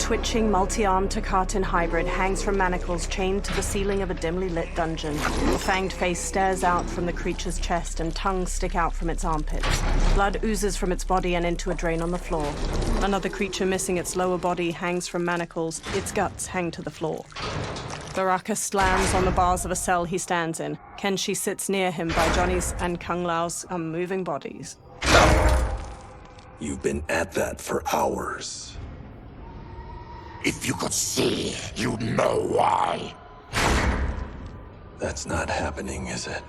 twitching, multi-armed Takatin hybrid hangs from manacles chained to the ceiling of a dimly lit dungeon. A fanged face stares out from the creature's chest and tongues stick out from its armpits. Blood oozes from its body and into a drain on the floor. Another creature missing its lower body hangs from manacles. Its guts hang to the floor. Baraka slams on the bars of a cell he stands in. Kenshi sits near him by Johnny's and Kung Lao's unmoving bodies. You've been at that for hours. If you could see, you'd know why. That's not happening, is it?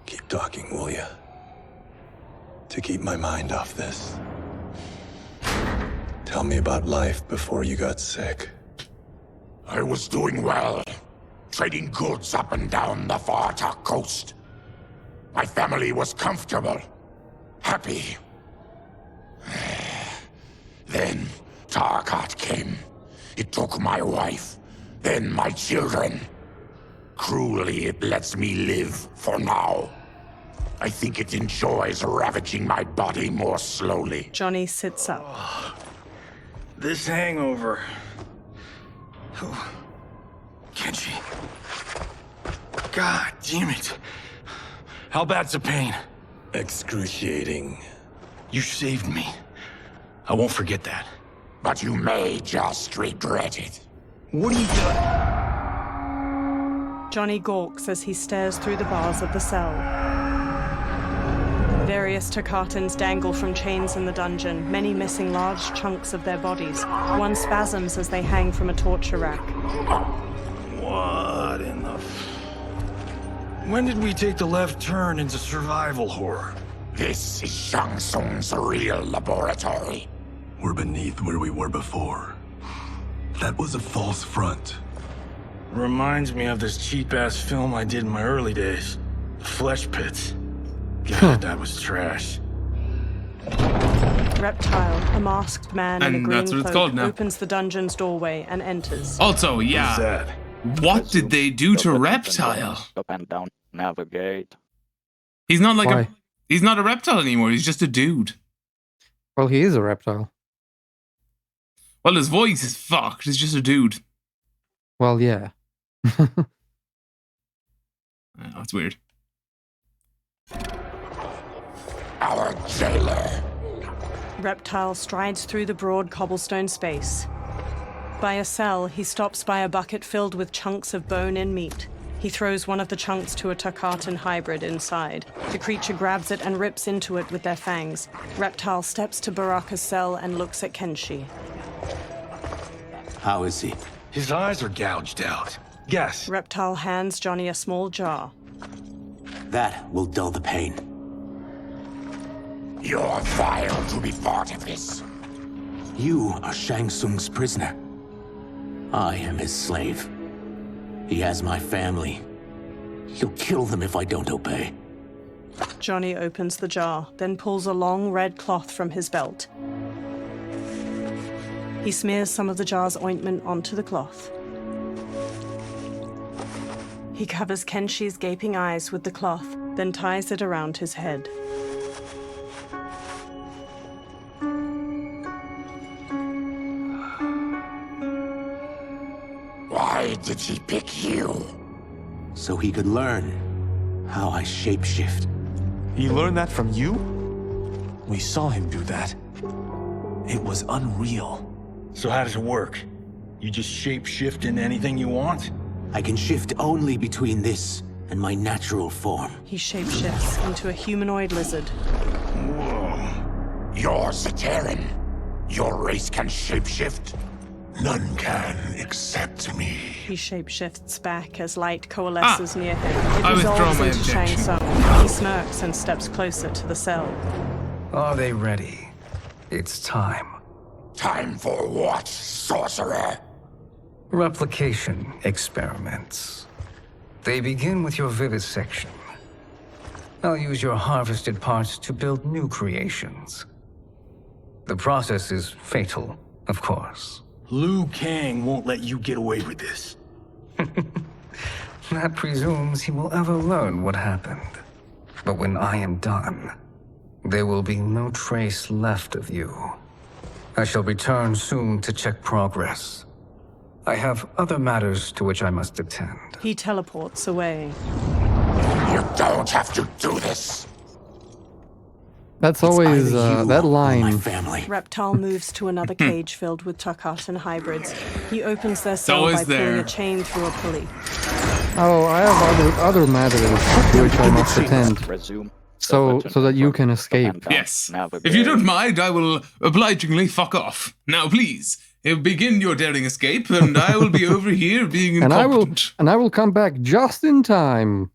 Keep talking, will ya? To keep my mind off this. Tell me about life before you got sick. I was doing well, trading goods up and down the Varta coast. My family was comfortable, happy. Then Tarkat came. It took my wife, then my children. Cruelly, it lets me live for now. I think it enjoys ravaging my body more slowly. Johnny sits up. This hangover. Kenshi. God damn it. How bad's the pain? Excruciating. You saved me. I won't forget that. But you may just regret it. What are you doing? Johnny gawks as he stares through the bars of the cell. Various Takatans dangle from chains in the dungeon, many missing large chunks of their bodies. One spasms as they hang from a torture rack. What in the... When did we take the left turn into survival horror? This is Shang Tsung's real laboratory. We're beneath where we were before. That was a false front. Reminds me of this cheap-ass film I did in my early days. The Flesh Pits. God, that was trash. Reptile, a masked man in a And green that's what it's cloak, called now. opens the dungeon's doorway and enters. Also, Who's yeah, that? what did they do to Reptile? Up and down, navigate. He's not like Why? he's not a reptile anymore. He's just a dude. Well, he is a reptile. Well, his voice is fucked. He's just a dude. Well, yeah. That's weird. Our jailer. Reptile strides through the broad cobblestone space. By a cell, he stops by a bucket filled with chunks of bone and meat. He throws one of the chunks to a Takatan hybrid inside. The creature grabs it and rips into it with their fangs. Reptile steps to Baraka's cell and looks at Kenshi. How is he? His eyes are gouged out. Guess. Reptile hands Johnny a small jar. That will dull the pain. You're vile to be part of this. You are Shang Tsung's prisoner. I am his slave. He has my family. He'll kill them if I don't obey. Johnny opens the jar, then pulls a long red cloth from his belt. He smears some of the jar's ointment onto the cloth. He covers Kenshi's gaping eyes with the cloth, then ties it around his head. Why did he pick you? So he could learn how I shapeshift. He learned that from you? We saw him do that. It was unreal. So how does it work? You just shape-shift into anything you want? I can shift only between this and my natural form. He shapeshifts into a humanoid lizard. Whoa. You're Zateran. Your race can shapeshift. None can except me. He shapeshifts back as light coalesces near him. It I withdraw dissolves my into Shang objection. Tsung. He smirks and steps closer to the cell. Are they ready? It's time. Time for what, sorcerer? Replication experiments. They begin with your vivisection. I'll use your harvested parts to build new creations. The process is fatal, of course. Liu Kang won't let you get away with this. That presumes he will ever learn what happened. But when I am done, there will be no trace left of you. I shall return soon to check progress. I have other matters to which I must attend. He teleports away. You don't have to do this. That's always that My line. family. Reptile moves to another cage filled with Tarkatan hybrids. He opens their cell always by pulling there. a chain through a pulley. Oh, I have other matters to which I must attend. Resume. So that you can escape. Yes. If you don't mind, I will obligingly fuck off. Now, please, begin your daring escape, and I will be over here being incompetent. And I will come back just in time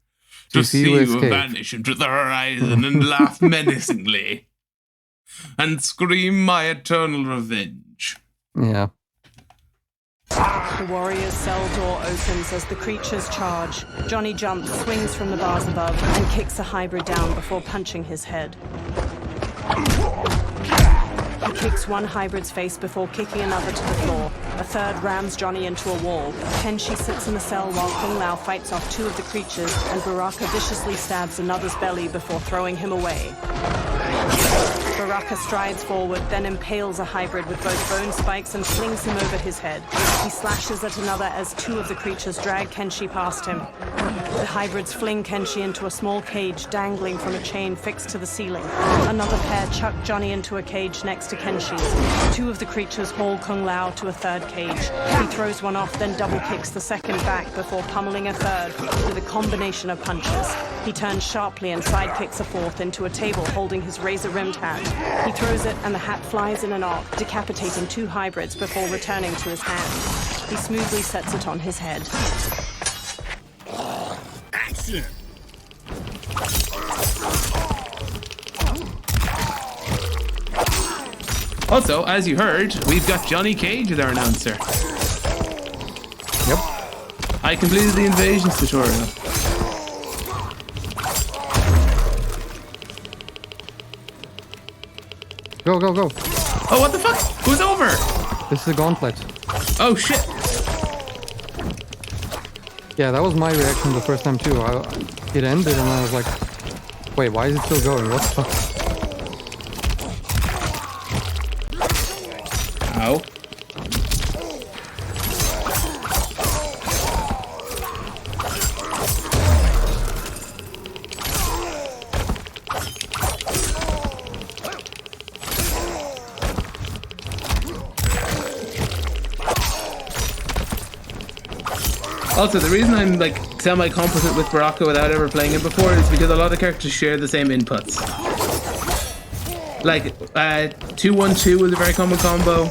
to see you escape. vanish into the horizon and laugh menacingly. And scream my eternal revenge. Yeah. The warrior's cell door opens as the creatures charge. Johnny jumps, swings from the bars above, and kicks a hybrid down before punching his head. He kicks one hybrid's face before kicking another to the floor. A third rams Johnny into a wall. Kenshi sits in the cell while Kung Lao fights off two of the creatures, and Baraka viciously stabs another's belly before throwing him away. Baraka strides forward, then impales a hybrid with both bone spikes and flings him over his head. He slashes at another as two of the creatures drag Kenshi past him. The hybrids fling Kenshi into a small cage dangling from a chain fixed to the ceiling. Another pair chuck Johnny into a cage next to Kenshi's. Two of the creatures haul Kung Lao to a third cage. He throws one off, then double kicks the second back before pummeling a third with a combination of punches. He turns sharply and sidekicks a fourth into a table holding his razor-rimmed hat. He throws it and the hat flies in an arc, decapitating two hybrids before returning to his hand. He smoothly sets it on his head. Action! Also, as you heard, we've got Johnny Cage as our announcer. Yep. I completed the invasions tutorial. Go, go, go. Oh, what the fuck? Who's over? This is a gauntlet. Oh, shit. Yeah, that was my reaction the first time too. It ended and I was like, wait, why is it still going? What the fuck? Ow. Also, the reason I'm like semi-competent with Baraka without ever playing it before is because a lot of characters share the same inputs. Like 2-1-2 is a very common combo.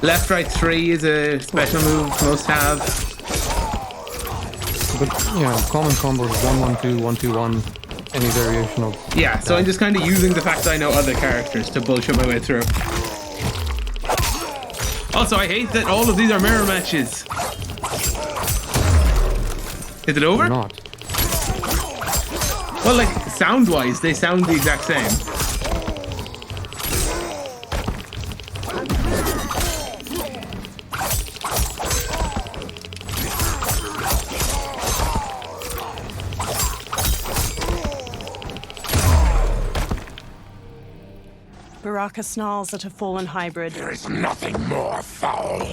Left right 3 is a special move most have. But you know, common combos 1-1-2, 1-2-1, any variation of. Yeah, so I'm just kind of using the fact that I know other characters to bullshit my way through. Also, I hate that all of these are mirror matches. Is it over? Not. Well, like, sound-wise, they sound the exact same. Baraka snarls at a fallen hybrid. There is nothing more foul.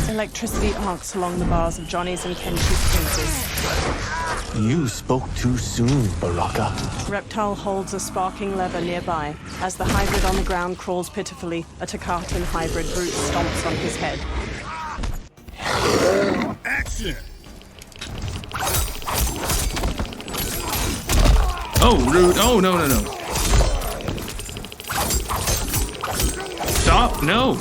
Electricity arcs along the bars of Johnny's and Kenshi's fences. You spoke too soon, Baraka. Reptile holds a sparking lever nearby. As the hybrid on the ground crawls pitifully, a Takatan hybrid brute stomps on his head. Action! Oh, rude. Oh, no, no, no. Stop. No.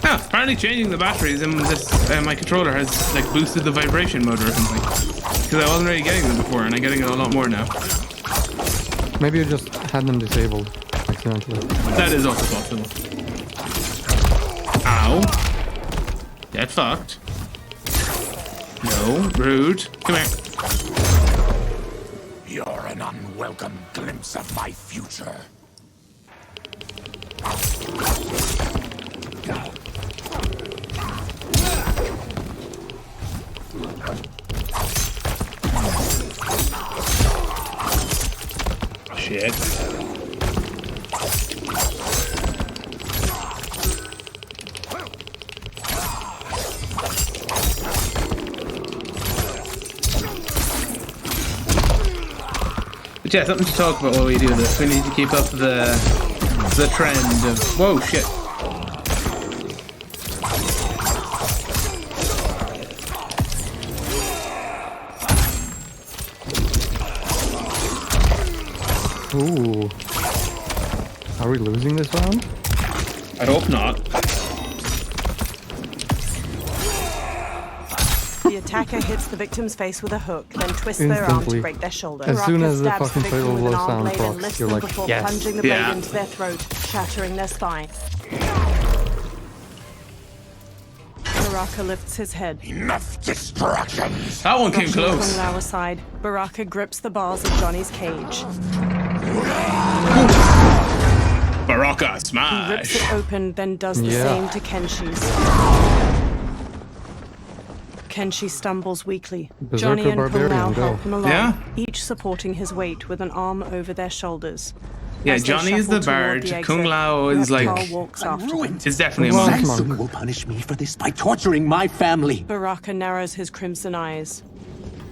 Ah, apparently changing the batteries in this my controller has like boosted the vibration motor or something. Because I wasn't really getting them before, and I'm getting it a lot more now. Maybe you just had them disabled accidentally. That is also possible. Ow. Get fucked. No, rude. Come here. You're an unwelcome glimpse of my future. shit. But yeah, something to talk about while we do this. We need to keep up the trend of... Whoa, shit. Ooh. Are we losing this round? I hope not. The attacker hits the victim's face with a hook, then twists their arm to Instantly. break their shoulder. As soon Baraka as the stabs fucking victim fatal with blow an arm sound blade and procs, lifts you're them like, before yes. plunging the blade Yeah. into their throat, shattering their spine. Baraka lifts his head. Enough distractions. That one came Brushing Kung close. Lao aside, Baraka grips the bars of Johnny's cage. Baraka, He rips smash. it open, then does the Yeah. same to Kenshi's. Kenshi stumbles weakly. Berserker Johnny and Kung Barbarian, Lao go. help him along, Yeah. each supporting his weight with an arm over their shoulders. Yeah, As they Johnny is the shuffle toward bard. the exit, Kung Lao is like... Reptile walks after them. Is definitely a Well, monk. come on. Shang Tsung will punish me for this by torturing my family. Baraka narrows his crimson eyes.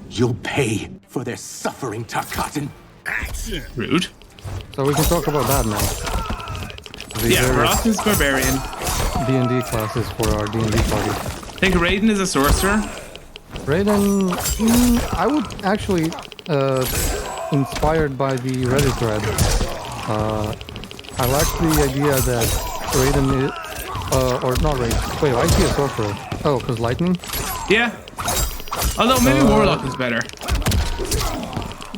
You'll pay for their suffering, Tarkatan. Rude. So we can talk about that now. The Yeah, various Baraka's barbarian. D&D classes for our D&D party. I think Raiden is a sorcerer. Raiden, I would actually, inspired by the Reddit thread, I like the idea that Raiden is, or not Raiden, wait, I see a sorcerer. Oh, because lightning? Yeah. Although maybe Warlock is better.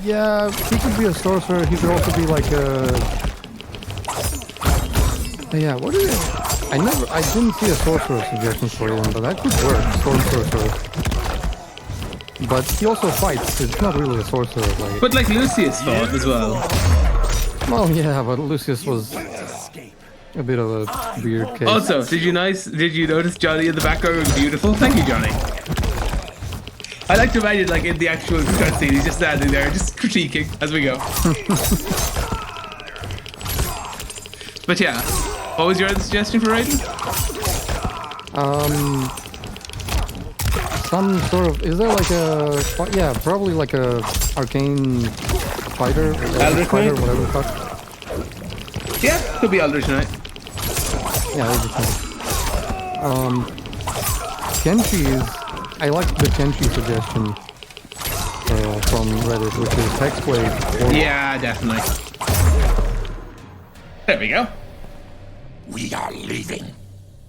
Yeah, he could be a sorcerer, he could also be like a... Yeah, what is it? I didn't see a sorcerer suggestion for him, but that could work, storm sorcerer. But he also fights, it's not really a sorcerer, like... But like Luceus thought as well. Well, yeah, but Luceus was a bit of a weird case. Also, did you notice Johnny in the background was beautiful? Thank you, Johnny. I like to imagine, like, in the actual cutscene, he's just standing there, just critiquing as we go. But yeah, what was your other suggestion for Raiden? Some sort of... Is there like a... Yeah, probably like a arcane fighter? Eldritch Fighter, Knight? whatever the fuck. Yeah, could be Eldritch Knight. Yeah, Eldritch Knight. Kenshi is... I like the Kenshi suggestion from Reddit, which is Hexblade. Yeah, definitely. There we go. We are leaving.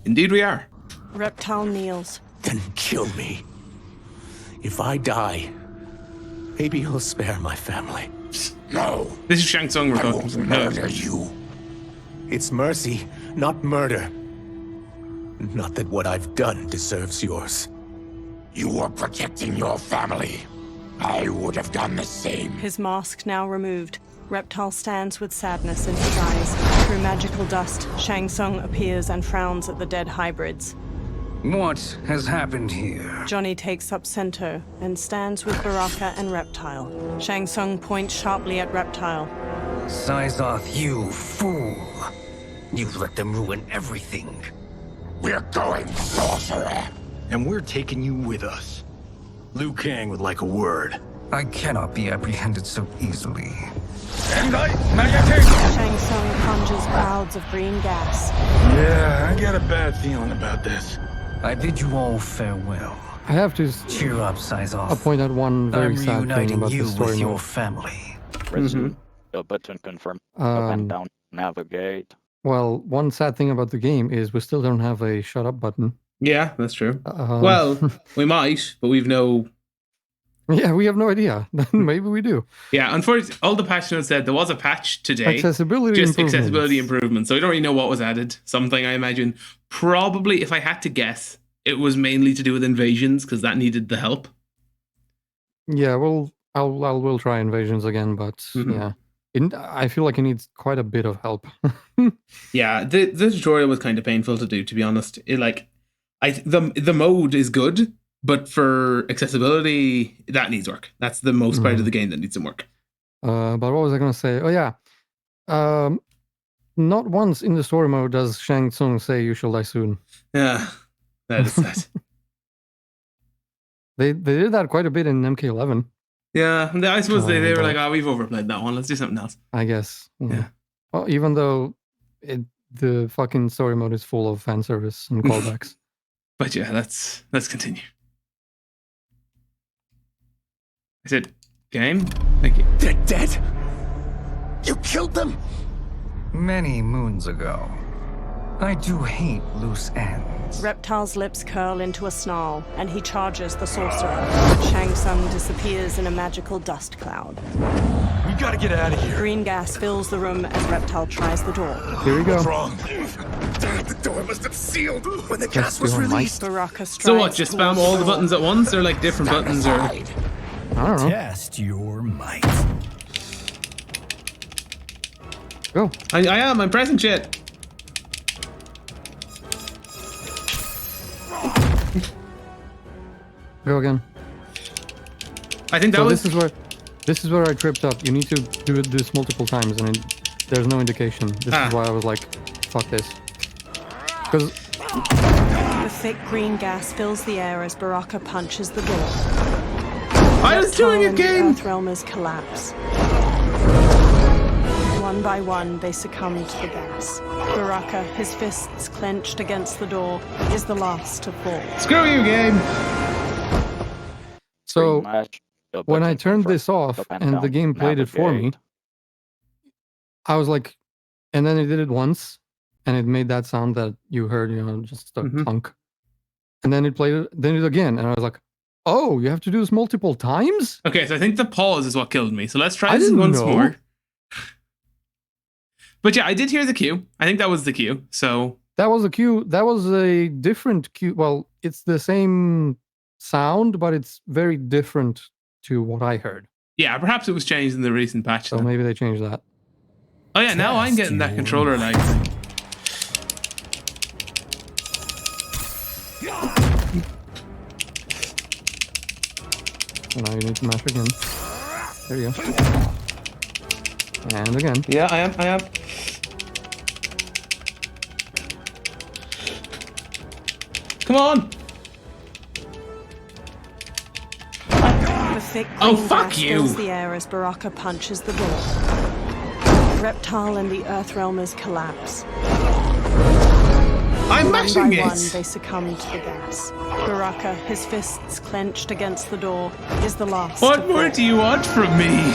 Indeed we are. Reptile kneels. Then kill me. If I die, maybe you'll spare my family. No, This is Shang Tsung we're I talking won't to. murder you. It's mercy, not murder. Not that what I've done deserves yours. You were protecting your family. I would have done the same. His mask now removed. Reptile stands with sadness in his eyes. Through magical dust, Shang Tsung appears and frowns at the dead hybrids. What has happened here? Johnny takes up Sento and stands with Baraka and Reptile. Shang Tsung points sharply at Reptile. Sizoth, you fool. You let them ruin everything. We're going, sorcerer. And we're taking you with us. Liu Kang would like a word. I cannot be apprehended so easily. Shang Tsung conjures clouds of green gas. Yeah, I got a bad feeling about this. I bid you all farewell. I have to Cheer up, Sizoth. point out one very I'm sad thing reuniting about you the story with your mode. family. Resume. Button confirm. Up and down. Navigate. Well, one sad thing about the game is we still don't have a shut up button. Yeah, that's true. Um, Well, we might, but we've no... Yeah, we have no idea. Maybe we do. Yeah, unfortunately, all the patch notes said there was a patch today. Accessibility Just improvements. accessibility improvements. So we don't really know what was added. Something, I imagine, probably, if I had to guess, it was mainly to do with invasions, because that needed the help. Yeah, well, we'll try invasions again, but yeah. I feel like it needs quite a bit of help. Yeah, the tutorial was kind of painful to do, to be honest. The mode is good, but for accessibility, that needs work. That's the most part of the game that needs some work. But what was I gonna say? Oh yeah. Not once in the story mode does Shang Tsung say you shall die soon. Yeah, that is sad. They did that quite a bit in MK11. Yeah, I suppose they were like, oh, we've overplayed that one. Let's do something else. I guess. Yeah. Well, even though the fucking story mode is full of fan service and callbacks. But yeah, let's continue. I said, game? Thank you. They're dead? You killed them? Many moons ago. I do hate loose ends. Reptile's lips curl into a snarl, and he charges the sorcerer. Shang Tsung disappears in a magical dust cloud. We gotta get out of here. Green gas fills the room as Reptile tries the door. Here we go. What's wrong? The door must have sealed when the gas Just was go on, released. Baraka strides So what, just spam all the buttons at once, or like different buttons, or... I don't know. Test your might. Go. I am, I'm pressing shit. Go again. I think that So was... this is where I tripped up. You need to do this multiple times, and there's no indication. This is why I was like, fuck this. Because The thick green gas fills the air as Baraka punches the door. I was doing it Reptile and the again! Earthrealmers collapse. One by one, they succumb to the gas. Baraka, his fists clenched against the door, is the last to fall. Screw you, game! so Match. when I turned this off and the game played it for me, I was like, and then it did it once, and it made that sound that you heard, just a clunk. And then it played it, then it again, and I was like, oh, you have to do this multiple times? Okay, so I think the pause is what killed me. So let's try I this didn't once know. more. But yeah, I did hear the cue. I think that was the cue. So That was a cue. That was a different cue. Well, it's the same sound, but it's very different to what I heard. yeah, perhaps it was changed in the recent patch. So then. maybe they changed that. Oh yeah, now I'm getting that controller like. So now you need to mash again. There you go. And again. Yeah, I am. Come on! The thick Oh, green fuck gas you. fills the air as Baraka punches the door. Reptile and the Earthrealmers collapse. I'm One mashing by one, it! they succumb to the gas. Baraka, his fists clenched against the door, is the last. What to more fall. do you want from me?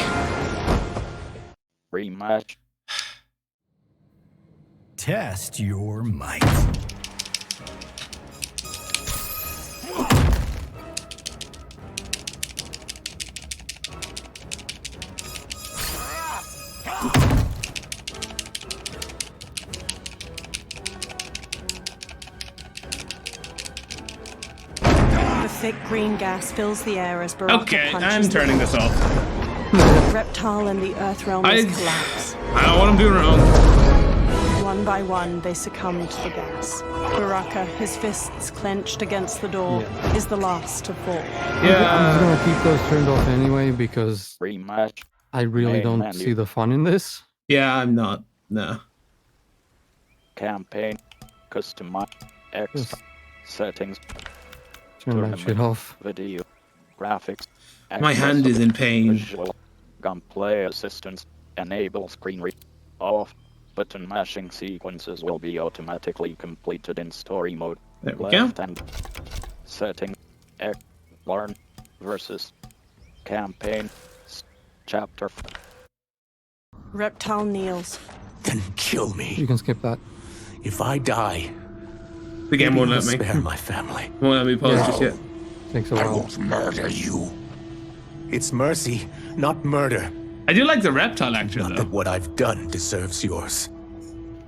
Rematch. Test your might. The thick green gas fills the air as Baraka Okay, punches I'm the turning this off. Reptile and the Earthrealmers I collapse. don't know what I'm doing wrong. One by one, they succumb to the gas. Baraka, his fists clenched against the door, is the last to fall. I'm just Yeah. gonna keep those turned off anyway because Rematch. I really Main don't menu. see the fun in this. Yeah, I'm not. No. Campaign. Customize. Extra. Yes. Settings. Turn that shit off. Video. Graphics. My hand is in pain. Visual. Gunplay assistance. Enable screen read. Off. Button mashing sequences will be automatically completed in story mode. There we go. Left hand. Setting. Learn. Versus. Campaign. Chapter. Reptile kneels. Then kill You me. can skip that. If I die, The game won't you'll let me. spare my family. Won't let me pause just yet. Takes a I while. won't murder you. It's mercy, not murder. I do like the reptile actor Not though. that what I've done deserves yours.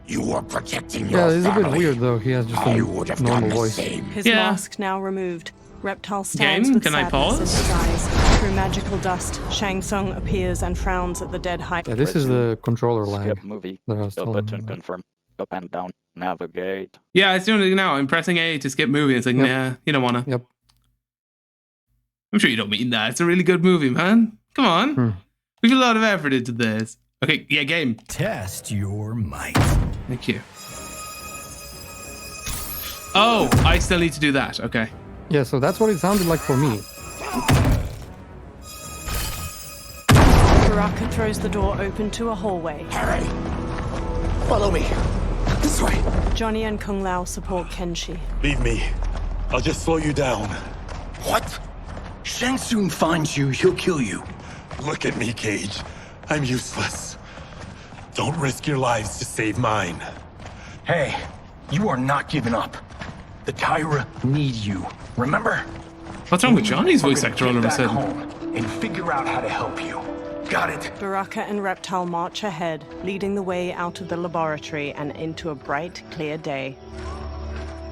You were protecting Yeah, your it's a bit family. weird though. He has just I a would have normal done the voice. same. His Yeah. mask now removed. Reptile stands Game, with can I sadness in pause? his eyes. Through magical dust, Shang Tsung appears and frowns at the dead high. Yeah, this is the controller lag Skip movie. that I was The telling you button about. confirm. Up and down. Navigate. Yeah, it's doing it now. I'm pressing A to skip movie. It's like, Yep. nah, you don't wanna. Yep. I'm sure you don't mean that. It's a really good movie, man. Come on. We put a lot of effort into this. Okay, yeah, game. Test your might. Thank you. Oh, I still need to do that. Okay. Yeah, so that's what it sounded like for me. Baraka throws the door open to a hallway. Harry, follow me. This way. Johnny and Kung Lao support Kenshi. Leave me. I'll just slow you down. What? Shang Tsung finds you, he'll kill you. Look at me, Cage. I'm useless. Don't risk your lives to save mine. Hey, you are not giving up. The Tyra need you. Remember? What's wrong with Johnny's voice actor all of a Get back sudden? home and figure out how to help you. Got it? Baraka and Reptile march ahead, leading the way out of the laboratory and into a bright, clear day.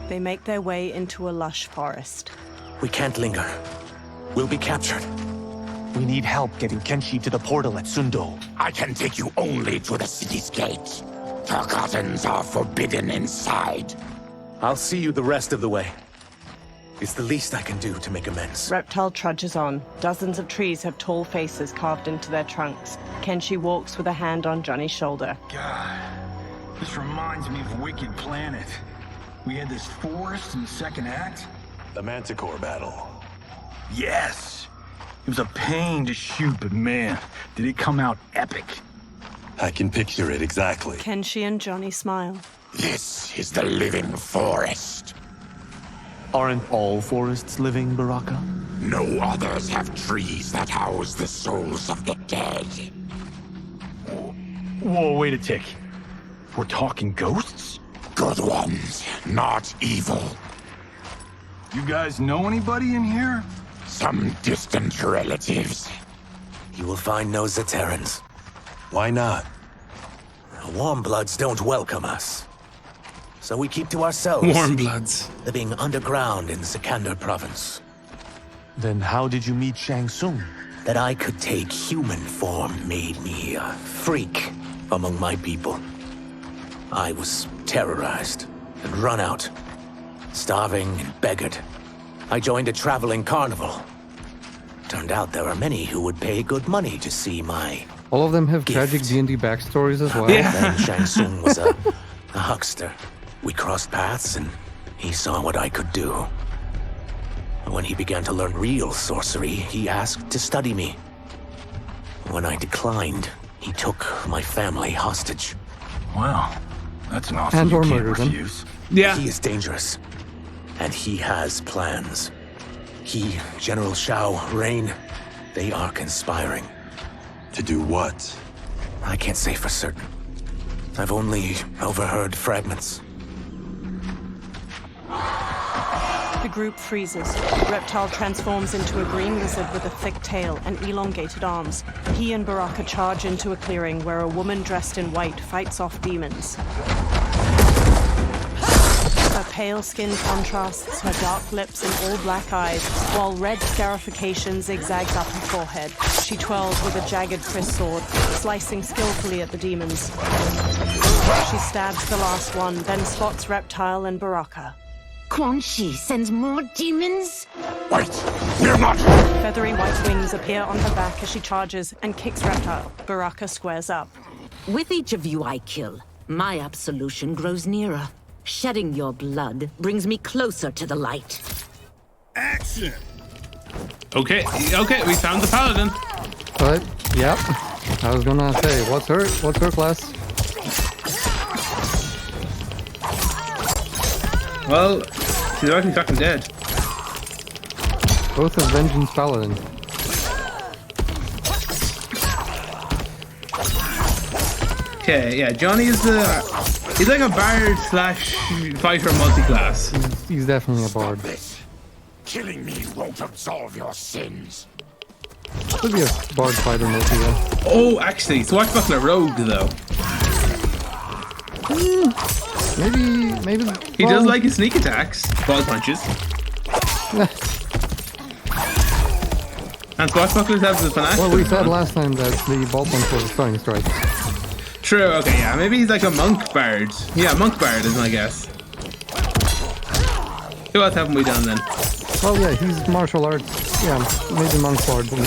They make their way into a lush forest. We can't linger. We'll be captured. We need help getting Kenshi to the portal at Sundo. I can take you only to the city's gate. Forgottens are forbidden inside. I'll see you the rest of the way. It's the least I can do to make amends. Reptile trudges on. Dozens of trees have tall faces carved into their trunks. Kenshi walks with a hand on Johnny's shoulder. God, this reminds me of Wicked Planet. We had this forest in the second act. The Manticore battle. Yes! It was a pain to shoot, but man, did it come out epic. I can picture it exactly. Kenshi and Johnny smile. This is the living forest. Aren't all forests living, Baraka? No others have trees that house the souls of the dead. Whoa, wait a tick. We're talking ghosts? Good ones, not evil. You guys know anybody in here? Some distant relatives. You will find no Zaterrans. Why not? Warm bloods don't welcome us. So we keep to ourselves. Warm bloods. Living underground in Sikander province. Then how did you meet Shang Tsung? That I could take human form made me a freak among my people. I was terrorized and run out, starving and beggared. I joined a traveling carnival. Turned out there are many who would pay good money to see my All of them have gift. tragic D&D backstories as well. Yeah. Then Shang Tsung was a huckster. We crossed paths and he saw what I could do. When he began to learn real sorcery, he asked to study me. When I declined, he took my family hostage. Wow, that's an offer And you or can't murder them. refuse. Yeah. He is dangerous. And he has plans. He, General Shao, Rain, they are conspiring. To do what? I can't say for certain. I've only overheard fragments. The group freezes. Reptile transforms into a green lizard with a thick tail and elongated arms. He and Baraka charge into a clearing where a woman dressed in white fights off demons. Her pale skin contrasts her dark lips and all-black eyes, while red scarification zigzags up her forehead. She twirls with a jagged Chris sword, slicing skillfully at the demons. She stabs the last one, then spots Reptile and Baraka. Quan Chi sends more demons? Wait, we're not. Feathery white wings appear on her back as she charges and kicks Reptile. Baraka squares up. With each of you I kill, my absolution grows nearer. Shedding your blood brings me closer to the light. Action! Okay, we found the paladin. But, yep. I was gonna say, what's her class? Well, she's already fucking dead. Both of Vengeance Paladin. Okay, yeah, Johnny is he's like a bard slash fighter multi-class. He's definitely a bard. This. Killing me won't absolve your sins. Could be a bard fighter multi, yeah. Oh, actually, Swashbuckler Rogue though. Maybe. He does like his sneak attacks, ball punches. And Swashbucklers have the panache. Well, we said last time that the ball punch was a stunning strike. True, okay, yeah, maybe he's like a monk bard. Yeah, monk bard is my guess. Who else haven't we done then? Well, yeah, he's martial arts. Yeah, maybe monk bard, maybe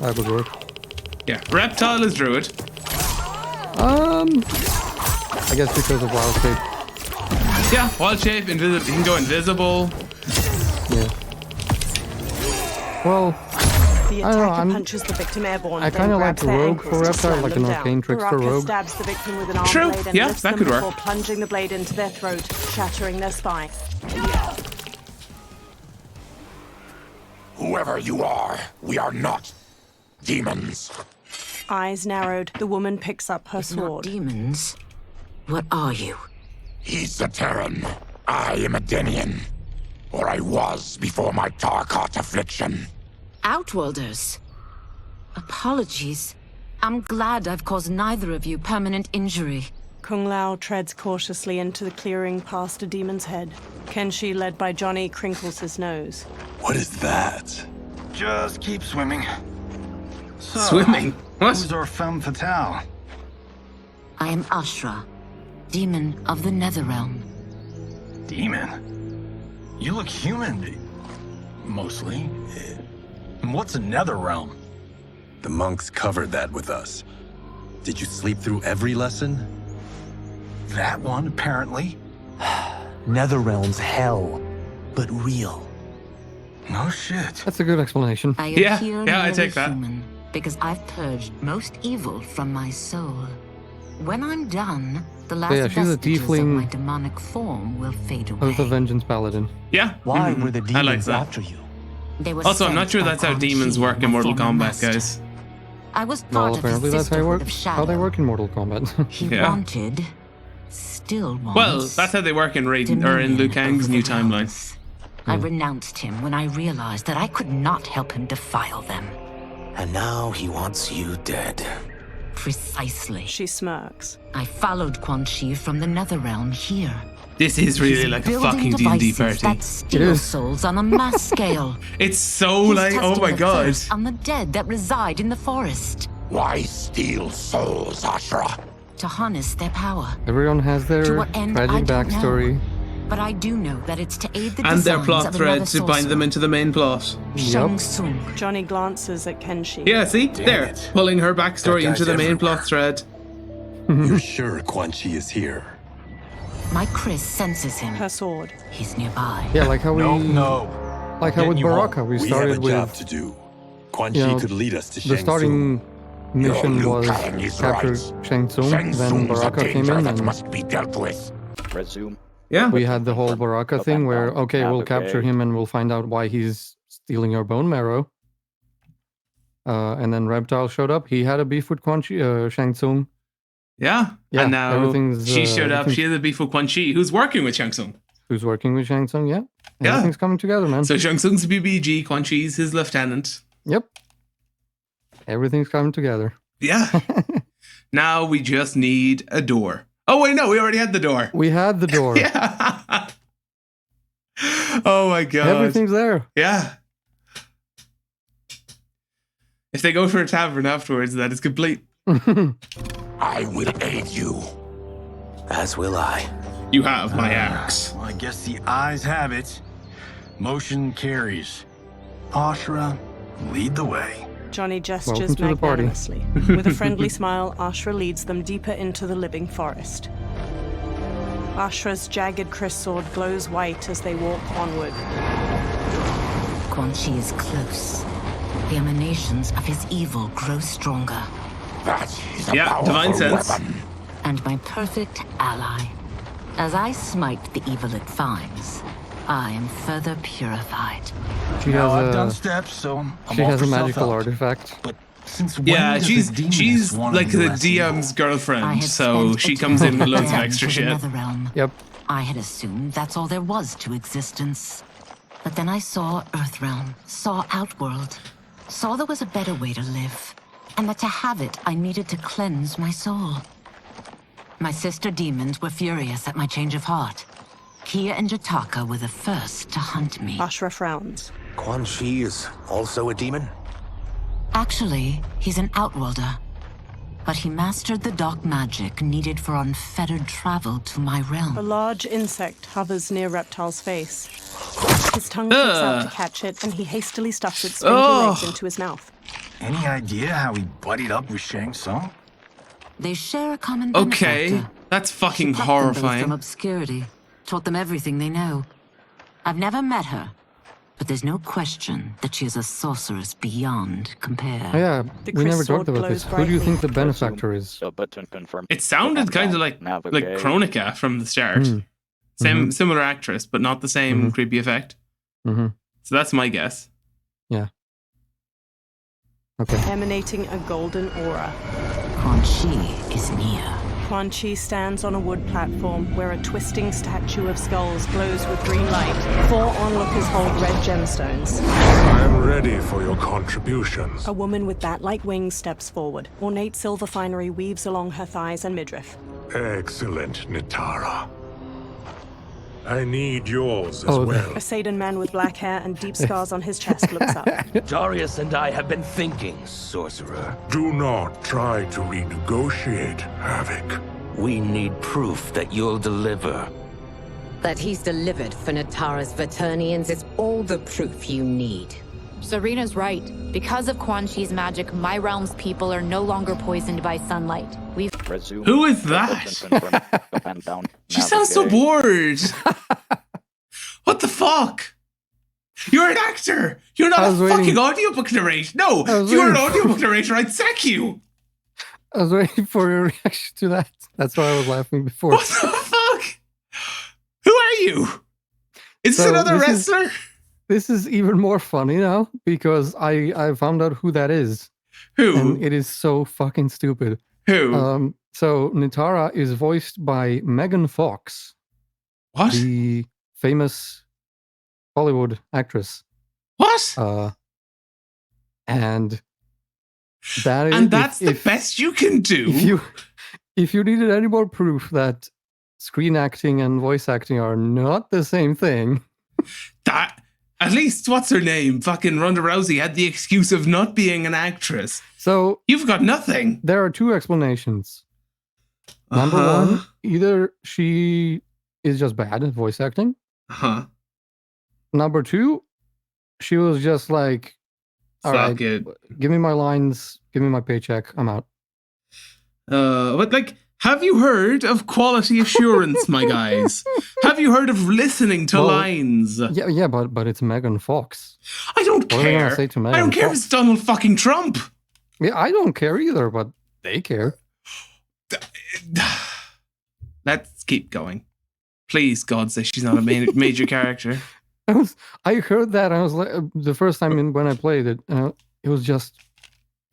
that would work. Yeah, Reptile is Druid. I guess because of wild shape. Yeah, wild shape, invisible. He can go invisible. Yeah. The Well, I don't attacker know, punches the victim airborne. I kind of like the rogue for Reptile, like an arcane trickster Baraka rogue. stabs the victim with an arm True. blade and Yeah, lifts that them could work. before plunging the blade into their throat, shattering their spine. Whoever you are, we are not demons. Eyes narrowed, the woman picks up her If not sword. demons, what are you? He's a Terran. I am a Denian. Or I was before my Tarkat affliction. Outworlders. Apologies. I'm glad I've caused neither of you permanent injury. Kung Lao treads cautiously into the clearing past a demon's head. Kenshi, led by Johnny, crinkles his nose. What is that? Just keep swimming. So, Swimming? What? Who's our femme fatale? I am Ashra, demon of the Netherrealm. Demon? You look human. Mostly. And what's a Netherrealm? The monks covered that with us. Did you sleep through every lesson? That one, apparently. Netherrealm's hell, but real. No shit. That's a good explanation. I Yeah, appear yeah, I merely take that. human because I've purged most evil from my soul. When I'm done, the last yeah, she's a vestiges of tiefling my demonic form will fade away. of the Vengeance Paladin. Yeah. Why were the I like demons that. after you? They were Also, I'm not sent sure by that's how Quan demons Chi, work in my Mortal former Kombat, master. guys. I was part Well, of apparently his that's how sisterhood of they work in Mortal Kombat. He Yeah. wanted, still wants. Well, that's how they work in Raiden, or in Liu Kang's over new the timeline. realms. I renounced him when I realized that I could not help him defile them. And now he wants you dead. Precisely. She smirks. I followed Quan Chi from the Netherrealm here. This is really He's like a building fucking D&D devices party. that steal souls on a mass scale. It's so He's like, oh testing my the god. thirst on the dead that reside in the forest Why steal souls, Ashra? to harness their power. Everyone has To their what end, I tragic don't backstory. know. But I do know that it's to aid the And their designs plot of thread another to bind them sorcerer, into the main plot. Shang Tsung. Johnny glances at Kenshi. Yeah, see? There. Pulling her backstory That into the guy's main everywhere. plot thread. You're sure Quan Chi is here? My Chris senses him. Her sword. He's nearby. Yeah, like how we, No. like how Getting with you home. Baraka, we We have started a job with to do. Quan you Chi know, could lead us to the Shang Tsung. starting mission Liu was Kang is capture right. Shang Tsung, Shang then Tsung's a Baraka came danger in, that and must be dealt with. Resume. Yeah. we had the whole Baraka thing where, okay, we'll capture him and we'll find out why he's stealing your bone marrow. And then Reptile showed up. He had a beef with Shang Tsung. Yeah. Yeah, And now everything's, she showed up. everything's- She has a beef with Quan Chi, who's working with Shang Tsung. Who's working with Shang Tsung? Yeah. Yeah. Everything's coming together, man. So Shang Tsung's a BBG, Quan Chi's his lieutenant. Yep. Everything's coming together. Yeah. Now we just need a door. Oh, wait, no, we already had the door. We had the door. Yeah. Oh my god. Everything's there. Yeah. If they go for a tavern afterwards, that is complete. I will aid you. As will I. You have my axe. Well, I guess the eyes have it. Motion carries. Ashra, lead the way. Johnny Welcome gestures to the party. magnanimously. With a friendly smile, Ashra leads them deeper into the living forest. Ashra's jagged Chris sword glows white as they walk onward. Quan Chi is close. The emanations of his evil grow stronger. That is a Yeah, powerful divine sense. weapon. And my perfect ally. As I smite the evil it finds, I am further purified. She Now I've has done a steps, so I'm she all has for a magical self-help. artifact. But since when Yeah, does she's the demoness she's want to like do the lesson? DM's I girlfriend, had so spent she a comes in with time loads of down extra to the shit. Netherrealm. Yep. I had assumed that's all there was to existence. But then I saw Earthrealm, saw Outworld, saw there was a better way to live, and that to have it, I needed to cleanse my soul. My sister demons were furious at my change of heart. Kia and Jataka were the first to hunt me. Ashra frowns. Quan Chi is also a demon? Actually, he's an Outworlder. But he mastered the dark magic needed for unfettered travel to my A realm. large insect hovers near Reptile's face. His tongue kicks out to catch it, and he hastily stuffs its spindly legs into his mouth. Any idea how he buddied up with Shang Tsung? They share a common Okay, benefactor. that's fucking She plucked them both horrifying. from obscurity, taught them everything they know. I've never met her, but there's no question that she is a sorceress beyond compare. Oh, yeah, The we never crystal talked about glows this. Who do you brightly. think the benefactor is? It sounded kind of like Chronica from the start. Similar actress, but not the same creepy effect. So that's my guess. Yeah. Okay. Emanating a golden aura. Quan Chi is near. Quan Chi stands on a wood platform where a twisting statue of skulls glows with green light. 4 onlookers hold red gemstones. I am ready for your contributions. A woman with bat-like wings steps forward. Ornate silver finery weaves along her thighs and midriff. Excellent, Nitara. I need yours as Oh, well. A Saidan man with black hair and deep scars on his chest looks up. Darius and I have been thinking, sorcerer. Do not try to renegotiate, Havoc. We need proof that you'll deliver. That he's delivered for Natara's Vaternians is all the proof you need. Serena's right. Because of Quan Chi's magic, my realm's people are no longer poisoned by sunlight. We've Who is that? She sounds so bored. What the fuck? You're an actor. You're not a fucking audiobook narrator. No, you're an audiobook narrator. I'd sack you. I was waiting for your reaction to that. That's why I was laughing before. What the fuck? Who are you? Is this another wrestler? This is even more funny now because I found out who that is. Who? And it is so fucking stupid. Who? So Nitara is voiced by Megan Fox. What? The famous Hollywood actress. What? And that is, and that's the best you can do. If you needed any more proof that screen acting and voice acting are not the same thing. That at least what's her name? Fucking Ronda Rousey had the excuse of not being an actress. So you've got nothing. There are 2 explanations. Number one, either she is just bad at voice acting. Number 2, she was just like, all right, give me my lines, give me my paycheck, I'm out. But like, have you heard of quality assurance, my guys? Have you heard of listening to lines? Yeah, but it's Megan Fox. I don't care. What are they gonna say to Megan I don't care if Fox? it's Donald fucking Trump. Yeah, I don't care either, but they care. Let's keep going. Please, God, say she's not a major character. I heard that. I was like, the first time when I played it, it was just,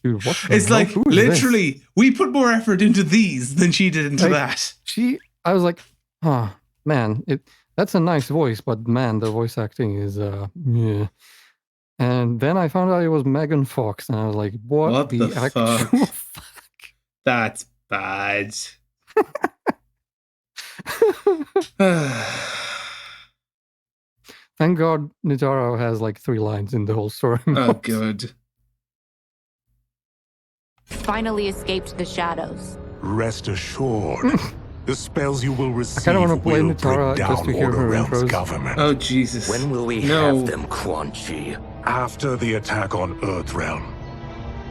dude, what? It's like literally, we put more effort into these than she did into that. I was like, oh man, that's a nice voice, but man, the voice acting is yeah. And then I found out it was Megan Fox, and I was like, what the actual fuck? That's bad. Thank God Nitara has like 3 lines in the whole story. Oh, good. finally escaped the shadows. Rest assured, the spells you will receive I kind of want to play will Nitara bring just to down hear her Order Realm's intros. government. Oh, Jesus. When will we have them, Quan Chi? After the attack on Earthrealm,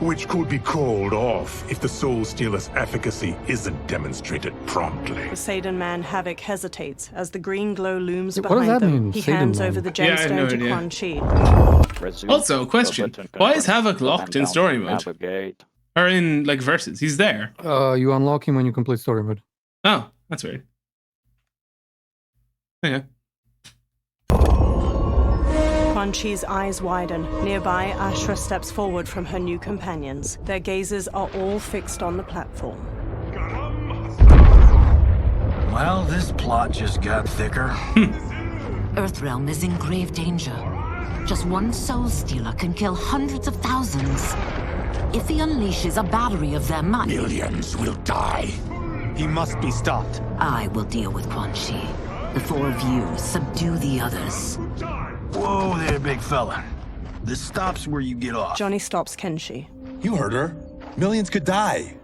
which could be called off if the Soul Stealer's efficacy isn't demonstrated promptly. The Saidan man Havoc hesitates as the green glow looms What does behind that them. mean, He Saidan hands man? over the Yeah, I have no gemstone to idea. Quan Chi. Also, question. Why is Havoc locked in story mode? Or in, like, versus? He's there. You unlock him when you complete story mode. Oh, that's weird. Okay. Quan Chi's eyes widen. Nearby, Ashra steps forward from her new companions. Their gazes are all fixed on the platform. Well, this plot just got thicker. Earthrealm is in grave danger. Just one soul stealer can kill hundreds of thousands. If he unleashes a battery of them, millions will die. He must be stopped. I will deal with Quan Chi. The 4 of you subdue the others. Whoa there, big fella. This stops where you get off. Johnny stops Kenshi. You heard her. Millions could die.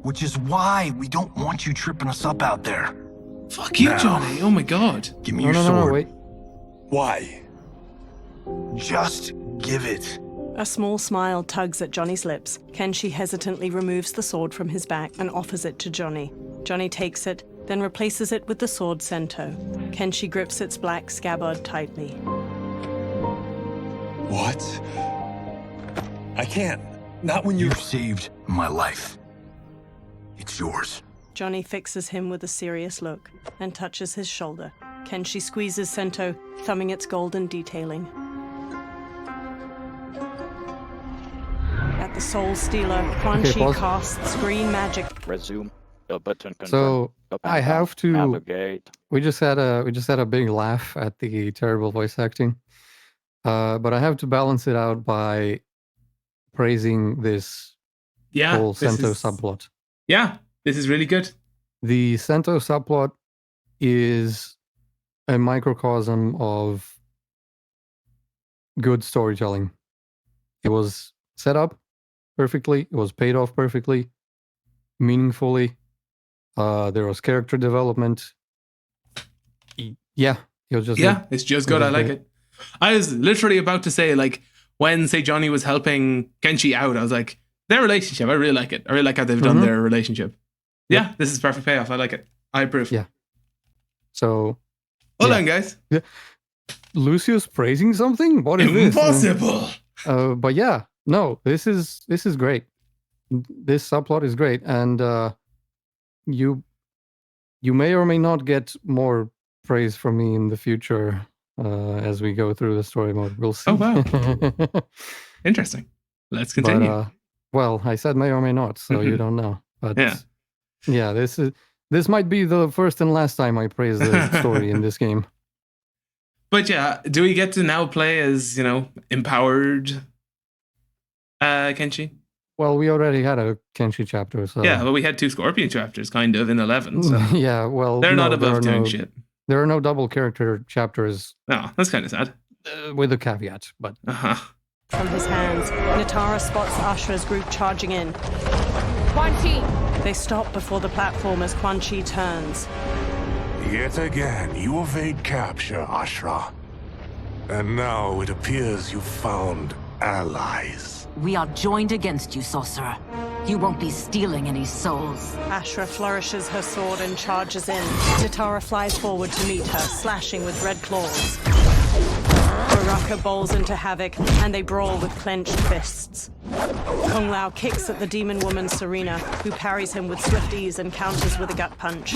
Which is why we don't want you tripping us up out there. Fuck you, Now, Johnny. Oh my god. Give me your sword. No, wait. Why? Just give it. A small smile tugs at Johnny's lips. Kenshi hesitantly removes the sword from his back and offers it to Johnny. Johnny takes it, then replaces it with the sword Sento. Kenshi grips its black scabbard tightly. What? I can't. Not when You saved my life. It's yours. Johnny fixes him with a serious look and touches his shoulder. Kenshi squeezes Sento, thumbing its golden detailing. At the Soul Stealer, Quan Chi casts green magic. Resume. A button So I have to. Navigate. We just had a big laugh at the terrible voice acting, but I have to balance it out by praising this whole Sento subplot. Yeah, this is really good. The Sento subplot is a microcosm of good storytelling. It was set up perfectly. It was paid off perfectly, meaningfully. There was character development. Yeah, it was just good. It's just good. I like it. I was literally about to say, like, when, say, Johnny was helping Kenshi out, I was like, their relationship, I really like it. I really like how they've done their relationship. Yeah, this is perfect payoff. I like it. I approve. Yeah. So, well done, guys. Yeah. Lucius praising something? What is this? Impossible. But yeah, no, this is great. This subplot is great, and you may or may not get more praise from me in the future as we go through the story mode. We'll see. Oh wow, interesting. Let's continue. But, well, I said may or may not, so you don't know. But yeah, this might be the first and last time I praise the story in this game. But yeah, do we get to now play as, empowered Kenshi? Well, we already had a Kenshi chapter, so... Yeah, well, we had 2 Scorpion chapters, kind of, in 11, so... Yeah, well... They're not above doing shit. There are no double character chapters. No, that's kind of sad. With a caveat, but... From his hands, Natara spots Ashra's group charging in. Quan Chi! They stop before the platform as Quan Chi turns. Yet again, you evade capture, Ashra. And now it appears you've found allies. We are joined against you, sorcerer. You won't be stealing any souls. Ashra flourishes her sword and charges in. Natara flies forward to meet her, slashing with red claws. Baraka bowls into havoc, and they brawl with clenched fists. Kung Lao kicks at the demon woman Serena, who parries him with swift ease and counters with a gut punch.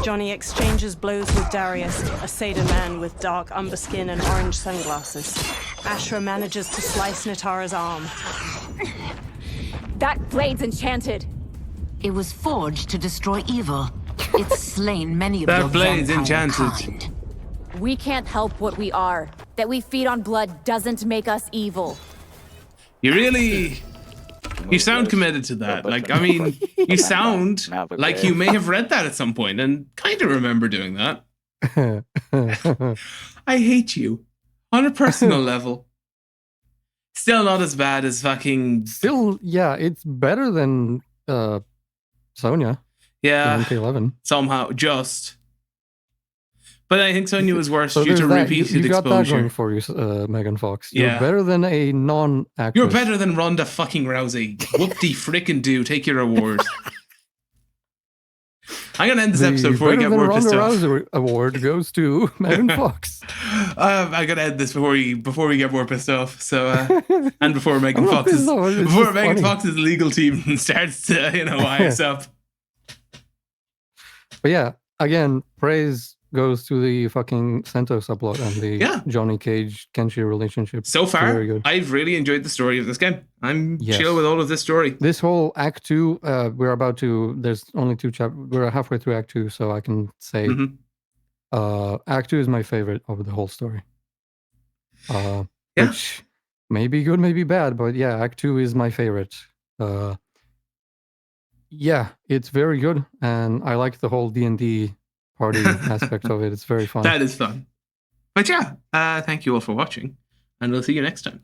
Johnny exchanges blows with Darius, a Seder man with dark umber skin and orange sunglasses. Ashra manages to slice Natara's arm. That blade's enchanted. It was forged to destroy evil. It's slain many of your That blade's vampire enchanted. kind. We can't help what we are. That we feed on blood doesn't make us evil. You sound committed to that. Like, I mean, you sound like you may have read that at some point and kind of remember doing that. I hate you. On a personal level. Still not as bad as fucking... Still, yeah, it's better than Sonya. Yeah. In MK11. Somehow, just. But I think Sonya was worse So due to there's that. repeated You got that exposure. going for you, Megan Fox. You're Yeah. better than a non-actress. You're better than Ronda fucking Rousey. Whoop-de frickin' do. Take your award. I'm gonna end this episode before we get more pissed off. The Ronda Rousey award goes to Megan Fox. I gotta end this before we get more pissed off. So and before Megan I'm not Fox's pissed off, it's before just Megan funny. Fox's legal team starts to eye us up. But yeah, again, praise goes to the fucking Sento subplot and the Johnny Cage Kenshi relationship. So far, very good. I've really enjoyed the story of this game. I'm Yes. chill with all of this story. This whole Act 2, there's only 2 chapters. We're halfway through Act 2, so I can say Act 2 is my favorite of the whole story. Which may be good, may be bad, but yeah, Act 2 is my favorite. Yeah, it's very good, and I like the whole D&D party aspect of it. It's very fun. That is fun. But yeah, thank you all for watching, and we'll see you next time.